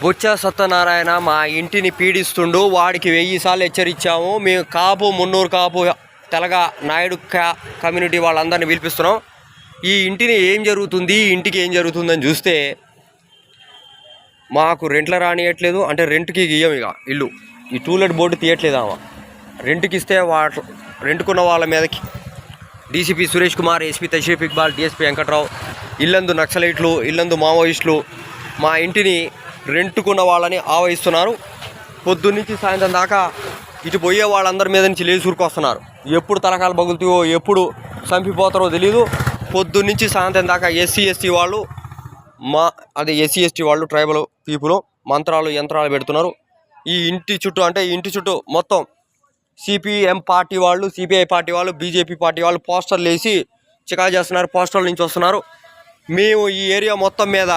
బొత్స సత్యనారాయణ మా ఇంటిని పీడిస్తుండు, వాడికి 1000 సార్లు హెచ్చరించాము. మేము కాపు, మున్నూరు కాపు, తెలగ నాయుడు కమ్యూనిటీ వాళ్ళందరినీ పిలిపిస్తున్నాం. ఈ ఇంటిని ఏం జరుగుతుంది, ఈ ఇంటికి ఏం జరుగుతుందని చూస్తే మాకు రెంట్ల రానియట్లేదు. అంటే రెంట్కి ఇయ్యం, ఇక ఇల్లు ఈ టూలెట్ బోర్డు తీయట్లేదు. ఆమె రెంట్కి ఇస్తే రెంట్కున్న వాళ్ళ మీదకి DCP Suresh Kumar, SP Tashrif Iqbal, DSP Venkatrao, Yellandu నక్సలైట్లు, ఇల్లందు మావోయిస్టులు మా ఇంటిని రెంట్కున్న వాళ్ళని ఆవహిస్తున్నారు. పొద్దున్నుంచి సాయంత్రం దాకా ఇటు పోయే వాళ్ళందరి మీద నుంచి లేచురుకొస్తున్నారు. ఎప్పుడు తలకాలు పగులుతాయో, ఎప్పుడు చంపిపోతారో తెలీదు. పొద్దున్నుంచి సాయంత్రం దాకా ఎస్సీ ఎస్టీ వాళ్ళు ఎస్సీ ఎస్టీ వాళ్ళు ట్రైబల్ పీపుల్ మంత్రాలు యంత్రాలు పెడుతున్నారు. ఈ ఇంటి చుట్టూ మొత్తం సిపిఎం పార్టీ వాళ్ళు, సిపిఐ పార్టీ వాళ్ళు, బీజేపీ పార్టీ వాళ్ళు పోస్టర్లు వేసి చికా చేస్తున్నారు. పోస్టర్ల నుంచి వస్తున్నారు. మేము ఈ ఏరియా మొత్తం మీద